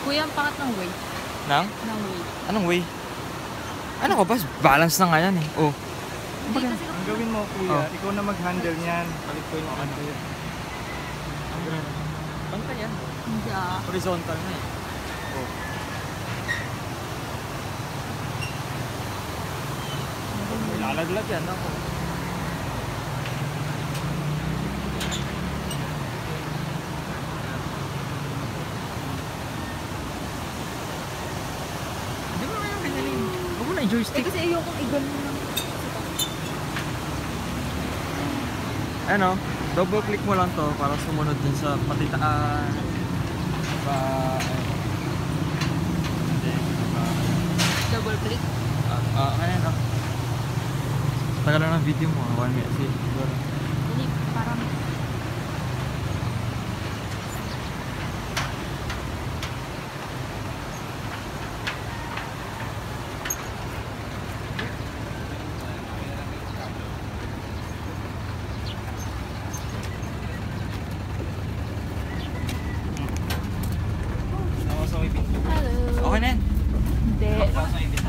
Kuya, ang pangat ng way. Nang? Ng way. Anong way? Ano ko ba? Balance na nga yan eh. Oh. Hindi kasi Ang gawin mo, kuya, Oh. ikaw na mag-handle niyan. Palit ko yung ano yun. Bangka yan. hindi ah. Horizontal na eh. Oh. Lalaglag yan ako. Hindi mo kayang ganyanin. Huwag mo na Eh i-joystick. kasi ayokong i-ganun lang. Ano, double click mo lang to para sumunod dun sa patitaan. Sa... Double click. Ayan o. Tagal lang ng video mo, 1 minute. Siguro. Hindi, parang... Okay Hello. na yan. Hindi.